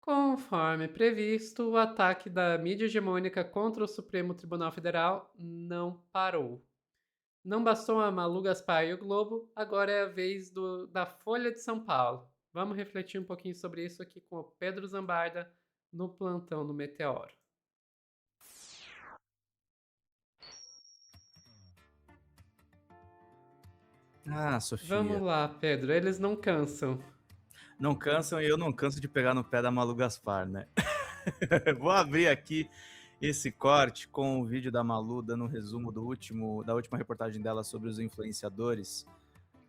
Conforme previsto, o ataque da mídia hegemônica contra o Supremo Tribunal Federal não parou. Não bastou a Malu Gaspar e o Globo, agora é a vez da Folha de São Paulo. Vamos refletir um pouquinho sobre isso aqui com o Pedro Zambarda no plantão do Meteoro. Ah, Vamos Sofia. lá, Pedro, eles não cansam. Não cansam e eu não canso de pegar no pé da Malu Gaspar, né? Vou abrir aqui esse corte com o vídeo da Malu dando um resumo da última reportagem dela sobre os influenciadores,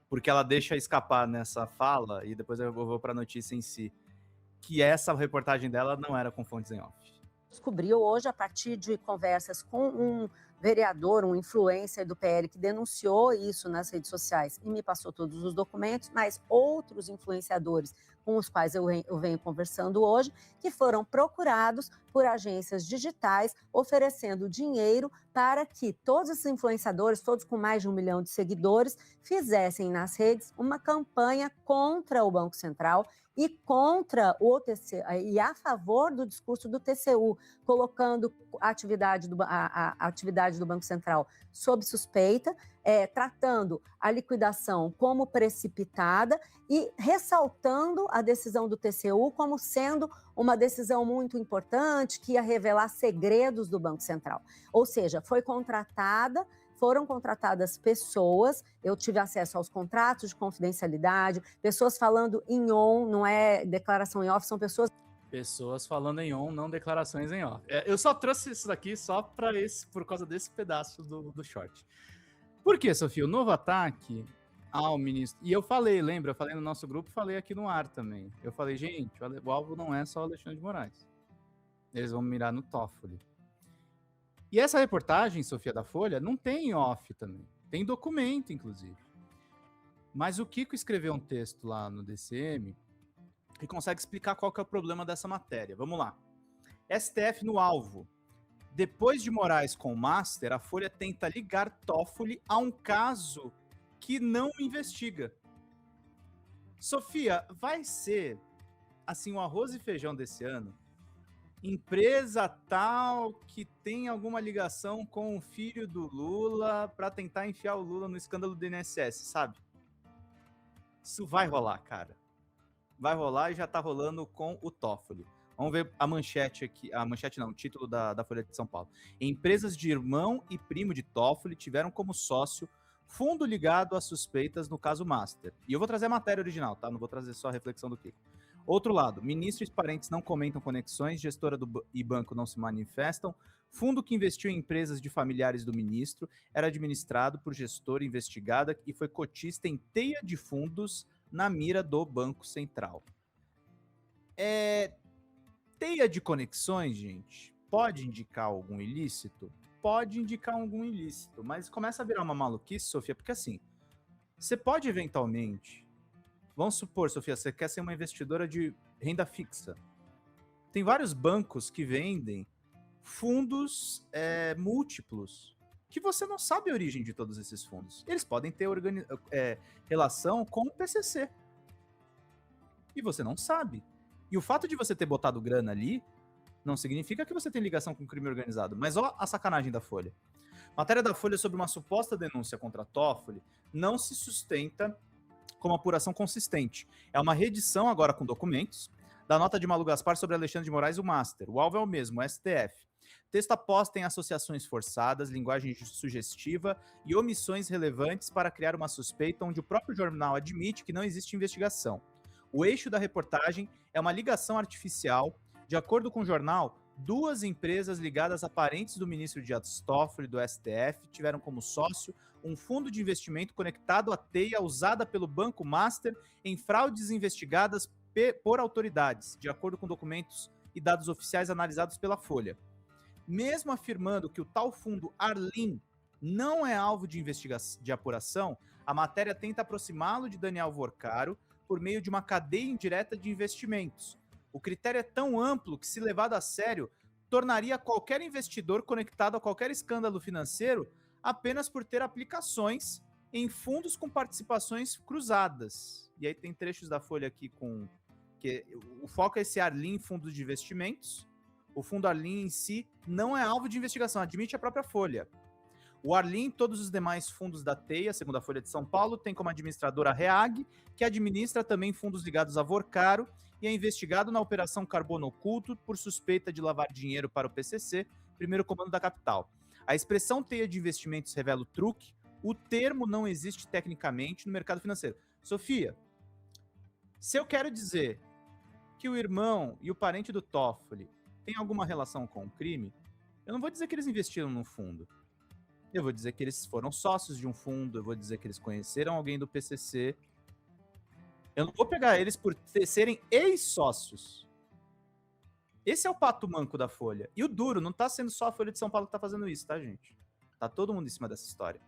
porque ela deixa escapar nessa fala, e depois eu vou para a notícia em si, que essa reportagem dela não era com fontes em off. Descobriu hoje, a partir de conversas com um vereador, um influencer do PL, que denunciou isso nas redes sociais e me passou todos os documentos, mas outros influenciadores com os quais eu venho conversando hoje, que foram procurados por agências digitais oferecendo dinheiro para que todos esses influenciadores, todos com mais de 1 milhão de seguidores, fizessem nas redes uma campanha contra o Banco Central e contra o TCU, e a favor do discurso do TCU, colocando a atividade do Banco Central sob suspeita, tratando a liquidação como precipitada e ressaltando a decisão do TCU como sendo uma decisão muito importante, que ia revelar segredos do Banco Central. Ou seja, foram contratadas pessoas, eu tive acesso aos contratos de confidencialidade, pessoas falando em on, não é declaração em off, são Pessoas falando em on, não declarações em off. Eu só trouxe isso daqui só por causa desse pedaço do short. Por quê, Sofia? O novo ataque ao ministro. E eu falei, lembra? Eu falei no nosso grupo, falei aqui no ar também. Eu falei, gente, o alvo não é só o Alexandre de Moraes. Eles vão mirar no Toffoli. E essa reportagem, Sofia, da Folha, não tem off também. Tem documento, inclusive. Mas o Kiko escreveu um texto lá no DCM que consegue explicar qual que é o problema dessa matéria. Vamos lá. STF no alvo. Depois de Moraes com o Master, a Folha tenta ligar Toffoli a um caso que não investiga. Sofia, vai ser assim o arroz e feijão desse ano? Empresa tal que tem alguma ligação com o filho do Lula para tentar enfiar o Lula no escândalo do INSS, sabe? Isso vai rolar, cara. Vai rolar e já tá rolando com o Toffoli. Vamos ver a manchete aqui. A manchete não, o título da Folha de São Paulo. Empresas de irmão e primo de Toffoli tiveram como sócio fundo ligado a suspeitas no caso Master. E eu vou trazer a matéria original, tá? Não vou trazer só a reflexão do Kiko. Outro lado, ministros e parentes não comentam conexões, gestora e banco não se manifestam, fundo que investiu em empresas de familiares do ministro era administrado por gestora investigada e foi cotista em teia de fundos na mira do Banco Central. Teia de conexões, gente, pode indicar algum ilícito? Pode indicar algum ilícito, mas começa a virar uma maluquice, Sofia, porque assim, você pode eventualmente, vamos supor, Sofia, você quer ser uma investidora de renda fixa. Tem vários bancos que vendem fundos múltiplos, que você não sabe a origem de todos esses fundos. Eles podem ter relação com o PCC. E você não sabe. E o fato de você ter botado grana ali não significa que você tem ligação com crime organizado. Mas ó a sacanagem da Folha. Matéria da Folha sobre uma suposta denúncia contra Toffoli não se sustenta com uma apuração consistente. É uma reedição agora com documentos da nota de Malu Gaspar sobre Alexandre de Moraes e o Master. O alvo é o mesmo, o STF. Texto aposta em associações forçadas, linguagem sugestiva e omissões relevantes para criar uma suspeita onde o próprio jornal admite que não existe investigação. O eixo da reportagem é uma ligação artificial. De acordo com o jornal, duas empresas ligadas a parentes do ministro Dias Toffoli do STF tiveram como sócio um fundo de investimento conectado à teia usada pelo Banco Master em fraudes investigadas por autoridades, de acordo com documentos e dados oficiais analisados pela Folha. Mesmo afirmando que o tal fundo Arlim não é alvo de investigação de apuração, a matéria tenta aproximá-lo de Daniel Vorcaro por meio de uma cadeia indireta de investimentos. O critério é tão amplo que, se levado a sério, tornaria qualquer investidor conectado a qualquer escândalo financeiro apenas por ter aplicações em fundos com participações cruzadas. E aí tem trechos da Folha aqui com porque o foco é esse Arlim Fundos de Investimentos. O fundo Arlim em si não é alvo de investigação, admite a própria Folha. O Arlim e todos os demais fundos da Teia, segundo a Folha de São Paulo, tem como administradora a REAG, que administra também fundos ligados a Vorcaro e é investigado na Operação Carbono Oculto por suspeita de lavar dinheiro para o PCC, primeiro comando da capital. A expressão Teia de Investimentos revela o truque, o termo não existe tecnicamente no mercado financeiro. Sofia, se eu quero dizer que o irmão e o parente do Toffoli têm alguma relação com o crime, eu não vou dizer que eles investiram no fundo. Eu vou dizer que eles foram sócios de um fundo, eu vou dizer que eles conheceram alguém do PCC. Eu não vou pegar eles por serem ex-sócios. Esse é o pato manco da Folha. E o duro, não tá sendo só a Folha de São Paulo que tá fazendo isso, tá, gente? Tá todo mundo em cima dessa história.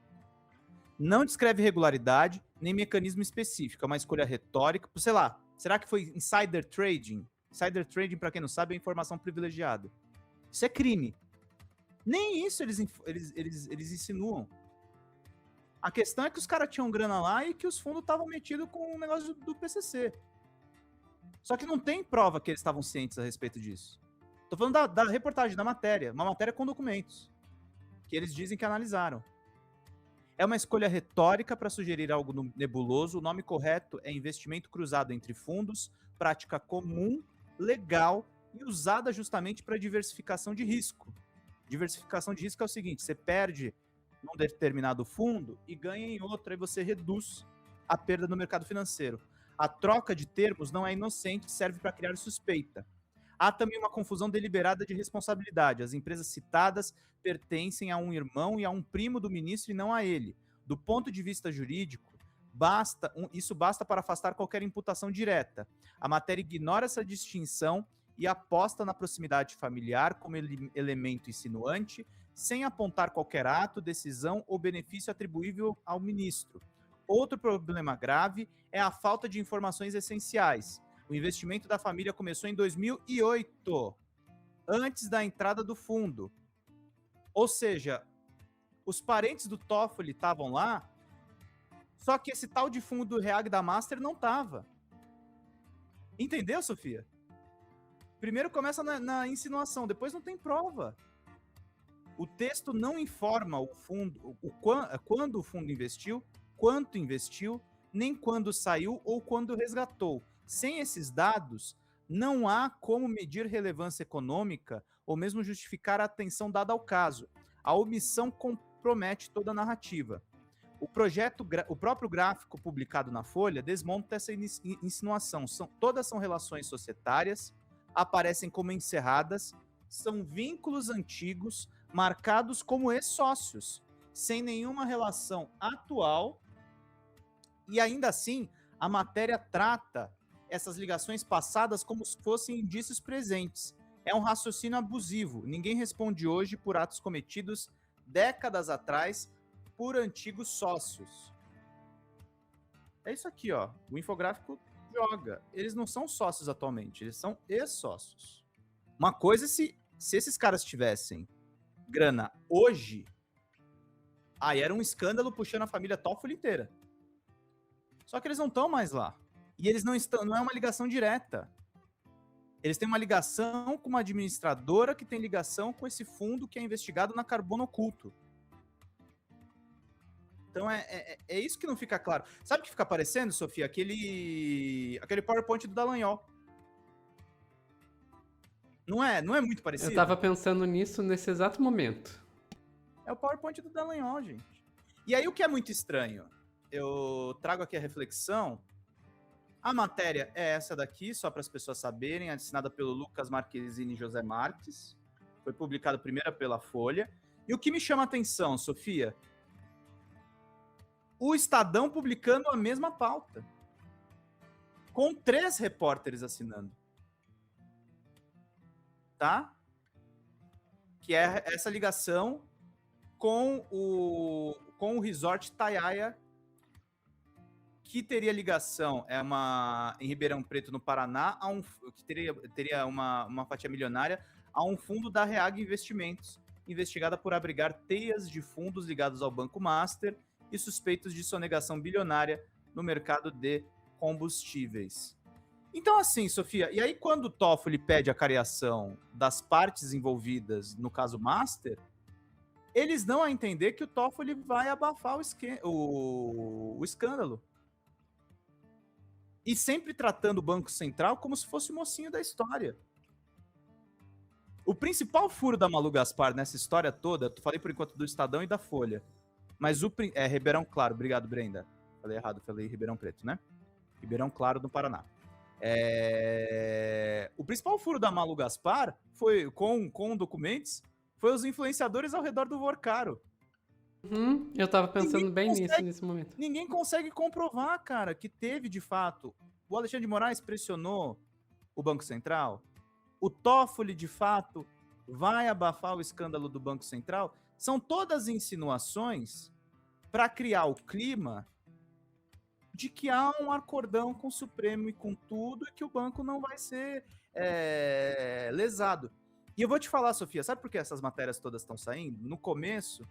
Não descreve regularidade, nem mecanismo específico. É uma escolha retórica. Sei lá, será que foi insider trading? Insider trading, pra quem não sabe, é informação privilegiada. Isso é crime. Nem isso eles insinuam. A questão é que os caras tinham grana lá e que os fundos estavam metidos com o negócio do PCC. Só que não tem prova que eles estavam cientes a respeito disso. Tô falando da reportagem, da matéria. Uma matéria com documentos. Que eles dizem que analisaram. É uma escolha retórica para sugerir algo nebuloso. O nome correto é investimento cruzado entre fundos, prática comum, legal e usada justamente para diversificação de risco. Diversificação de risco é o seguinte, você perde num determinado fundo e ganha em outro, aí você reduz a perda no mercado financeiro. A troca de termos não é inocente, serve para criar suspeita. Há também uma confusão deliberada de responsabilidade. As empresas citadas pertencem a um irmão e a um primo do ministro e não a ele. Do ponto de vista jurídico, isso basta para afastar qualquer imputação direta. A matéria ignora essa distinção e aposta na proximidade familiar como elemento insinuante, sem apontar qualquer ato, decisão ou benefício atribuível ao ministro. Outro problema grave é a falta de informações essenciais. O investimento da família começou em 2008, antes da entrada do fundo. Ou seja, os parentes do Toffoli estavam lá, só que esse tal de fundo do REAG da Master não estava. Entendeu, Sofia? Primeiro começa na insinuação, depois não tem prova. O texto não informa o fundo, quando o fundo investiu, quanto investiu, nem quando saiu ou quando resgatou. Sem esses dados, não há como medir relevância econômica ou mesmo justificar a atenção dada ao caso. A omissão compromete toda a narrativa. O próprio gráfico publicado na Folha desmonta essa insinuação. Todas são relações societárias, aparecem como encerradas, são vínculos antigos marcados como ex-sócios, sem nenhuma relação atual, e ainda assim a matéria trata essas ligações passadas como se fossem indícios presentes. É um raciocínio abusivo. Ninguém responde hoje por atos cometidos décadas atrás por antigos sócios. É isso aqui, ó. O infográfico joga. Eles não são sócios atualmente, eles são ex-sócios. Uma coisa é se esses caras tivessem grana hoje, aí era um escândalo puxando a família Toffoli inteira. Só que eles não estão mais lá. E eles não estão, não é uma ligação direta. Eles têm uma ligação com uma administradora que tem ligação com esse fundo que é investigado na Carbono Oculto. Então é isso que não fica claro. Sabe o que fica aparecendo, Sofia? Aquele PowerPoint do Dallagnol. Não é muito parecido? Eu tava pensando nisso nesse exato momento. É o PowerPoint do Dallagnol, gente. E aí o que é muito estranho? Eu trago aqui a reflexão. A matéria é essa daqui, só para as pessoas saberem, assinada pelo Lucas Marquezine e José Marques. Foi publicada primeiro pela Folha. E o que me chama a atenção, Sofia? O Estadão publicando a mesma pauta. Com 3 repórteres assinando. Tá? Que é essa ligação com o Resort Tayaya, que teria ligação em Ribeirão Preto, no Paraná, que teria uma fatia milionária a um fundo da REAG Investimentos, investigada por abrigar teias de fundos ligados ao Banco Master e suspeitos de sonegação bilionária no mercado de combustíveis. Então, assim, Sofia, e aí quando o Toffoli pede a cariação das partes envolvidas no caso Master, eles dão a entender que o Toffoli vai abafar o escândalo. E sempre tratando o Banco Central como se fosse o mocinho da história. O principal furo da Malu Gaspar nessa história toda, eu falei por enquanto do Estadão e da Folha, mas Ribeirão Claro, obrigado, Brenda. Falei errado, falei Ribeirão Preto, né? Ribeirão Claro, no Paraná. O principal furo da Malu Gaspar foi, com documentos, foi os influenciadores ao redor do Vorcaro. Eu tava pensando bem nisso nesse momento. Ninguém consegue comprovar, cara, que teve de fato. O Alexandre de Moraes pressionou o Banco Central. O Toffoli, de fato, vai abafar o escândalo do Banco Central. São todas insinuações para criar o clima de que há um acordão com o Supremo e com tudo, e que o banco não vai ser lesado. E eu vou te falar, Sofia, sabe por que essas matérias todas estão saindo? No começo,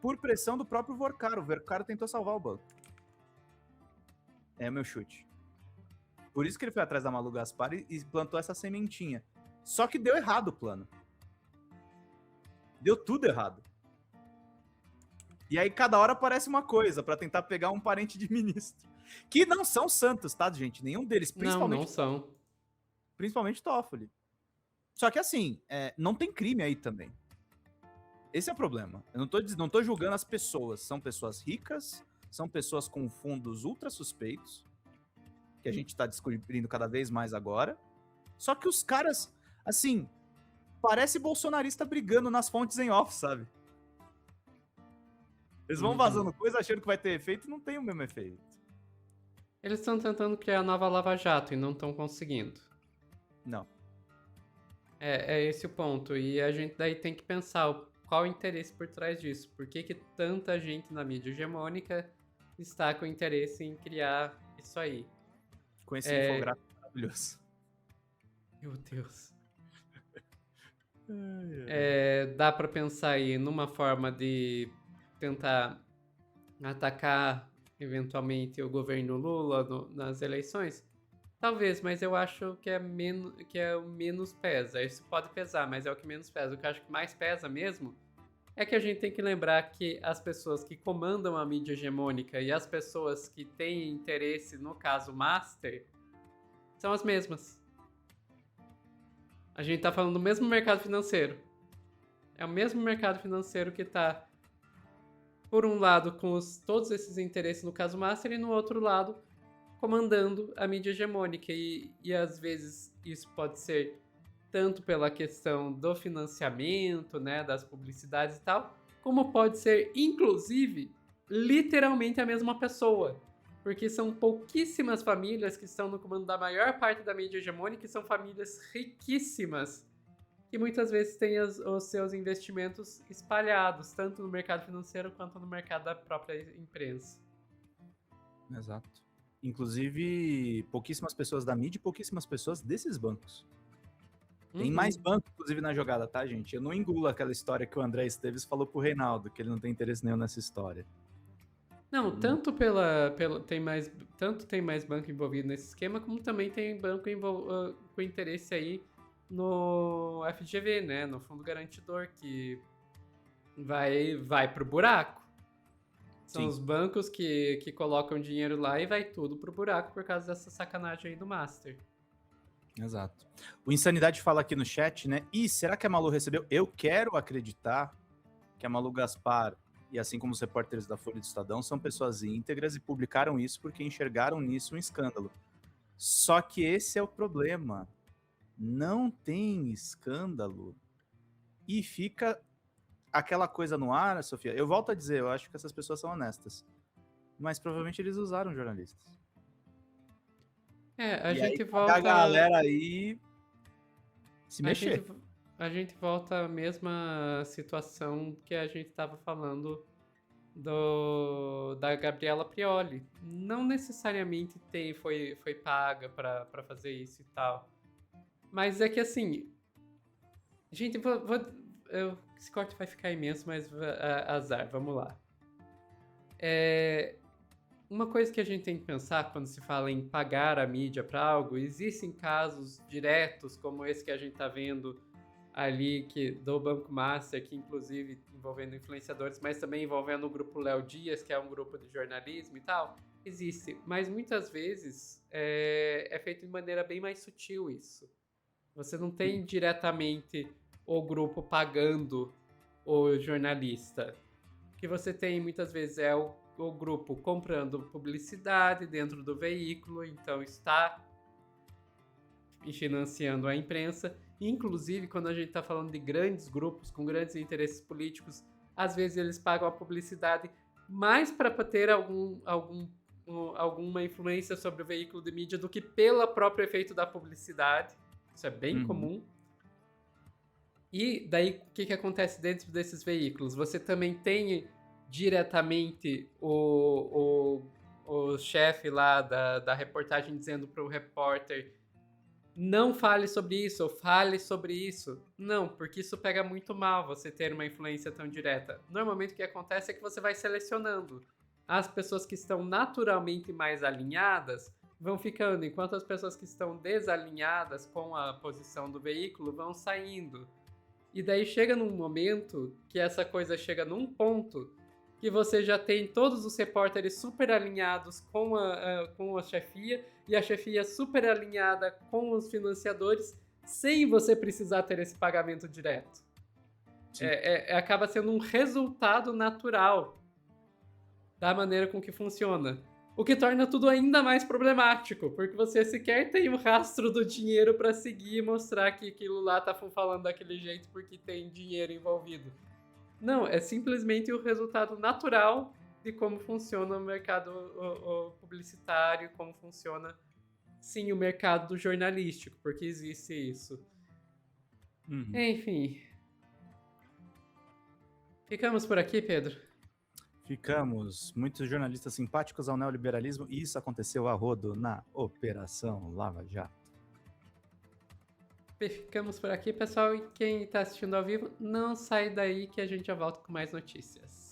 por pressão do próprio Vorcaro. O Vorcaro tentou salvar o banco. É o meu chute. Por isso que ele foi atrás da Malu Gaspar e plantou essa sementinha. Só que deu errado o plano. Deu tudo errado. E aí cada hora aparece uma coisa pra tentar pegar um parente de ministro. Que não são santos, tá, gente? Nenhum deles, principalmente... Não são. Principalmente Toffoli. Só que assim, não tem crime aí também. Esse é o problema. Eu não tô julgando as pessoas. São pessoas ricas, são pessoas com fundos ultra suspeitos, que a gente tá descobrindo cada vez mais agora. Só que os caras, assim, parece bolsonarista brigando nas fontes em off, sabe? Eles vão vazando coisa achando que vai ter efeito e não tem o mesmo efeito. Eles estão tentando criar a nova Lava Jato e não estão conseguindo. Não. É esse o ponto. E a gente daí tem que pensar qual o interesse por trás disso. Por que tanta gente na mídia hegemônica está com interesse em criar isso aí? Com esse infográfico maravilhoso. Meu Deus. Dá para pensar aí numa forma de tentar atacar eventualmente o governo Lula nas eleições? Talvez, mas eu acho que é o menos pesa. Isso pode pesar, mas é o que menos pesa. O que eu acho que mais pesa mesmo é que a gente tem que lembrar que as pessoas que comandam a mídia hegemônica e as pessoas que têm interesse, no caso Master, são as mesmas. A gente tá falando do mesmo mercado financeiro. É o mesmo mercado financeiro que tá, por um lado, com todos esses interesses no caso Master, e no outro lado, comandando a mídia hegemônica. E às vezes isso pode ser tanto pela questão do financiamento, né, das publicidades e tal, como pode ser, inclusive, literalmente a mesma pessoa. Porque são pouquíssimas famílias que estão no comando da maior parte da mídia hegemônica, e são famílias riquíssimas, que muitas vezes têm os seus investimentos espalhados, tanto no mercado financeiro quanto no mercado da própria imprensa. Exato. Inclusive, pouquíssimas pessoas da mídia e pouquíssimas pessoas desses bancos. Tem mais banco, inclusive, na jogada, tá, gente? Eu não engulo aquela história que o André Esteves falou pro Reinaldo, que ele não tem interesse nenhum nessa história. Não, tanto tem mais banco envolvido nesse esquema, como também tem banco com interesse aí no FGV, né? No Fundo Garantidor, que vai pro buraco. São Sim. os bancos que colocam dinheiro lá e vai tudo pro buraco por causa dessa sacanagem aí do Master. Exato. O Insanidade fala aqui no chat, né? E será que a Malu recebeu? Eu quero acreditar que a Malu Gaspar, e assim como os repórteres da Folha do Estadão, são pessoas íntegras e publicaram isso porque enxergaram nisso um escândalo. Só que esse é o problema. Não tem escândalo. E fica aquela coisa no ar, Sofia. Eu volto a dizer, eu acho que essas pessoas são honestas. Mas provavelmente eles usaram jornalistas. A e gente aí, volta. A galera aí se mexer. A gente volta à mesma situação que a gente estava falando da Gabriela Prioli. Não necessariamente foi paga para fazer isso e tal. Mas é que assim, gente, esse corte vai ficar imenso, mas azar, vamos lá. uma coisa que a gente tem que pensar quando se fala em pagar a mídia para algo, existem casos diretos, como esse que a gente está vendo ali do Banco Master, que inclusive envolvendo influenciadores, mas também envolvendo o grupo Léo Dias, que é um grupo de jornalismo e tal. Existe, mas muitas vezes é feito de maneira bem mais sutil isso. Você não tem diretamente o grupo pagando o jornalista. O que você tem muitas vezes é o grupo comprando publicidade dentro do veículo, então está financiando a imprensa. Inclusive, quando a gente está falando de grandes grupos com grandes interesses políticos, às vezes eles pagam a publicidade mais para ter alguma influência sobre o veículo de mídia do que pelo próprio efeito da publicidade. Isso é bem comum. E daí, o que acontece dentro desses veículos? Você também tem diretamente o chefe lá da reportagem dizendo para o repórter: não fale sobre isso, ou fale sobre isso. Não, porque isso pega muito mal, você ter uma influência tão direta. Normalmente o que acontece é que você vai selecionando. As pessoas que estão naturalmente mais alinhadas vão ficando, enquanto as pessoas que estão desalinhadas com a posição do veículo vão saindo. E daí chega num momento que essa coisa chega num ponto que você já tem todos os repórteres super alinhados com a chefia e a chefia super alinhada com os financiadores sem você precisar ter esse pagamento direto. Acaba sendo um resultado natural da maneira com que funciona. O que torna tudo ainda mais problemático, porque você sequer tem o rastro do dinheiro para seguir e mostrar que aquilo lá tá falando daquele jeito porque tem dinheiro envolvido. Não, é simplesmente o resultado natural de como funciona o mercado publicitário, como funciona, sim, o mercado jornalístico, porque existe isso. Enfim. Ficamos por aqui, Pedro? Ficamos. Muitos jornalistas simpáticos ao neoliberalismo, e isso aconteceu a rodo na Operação Lava Jato. Ficamos por aqui, pessoal. E quem está assistindo ao vivo, não sai daí que a gente já volta com mais notícias.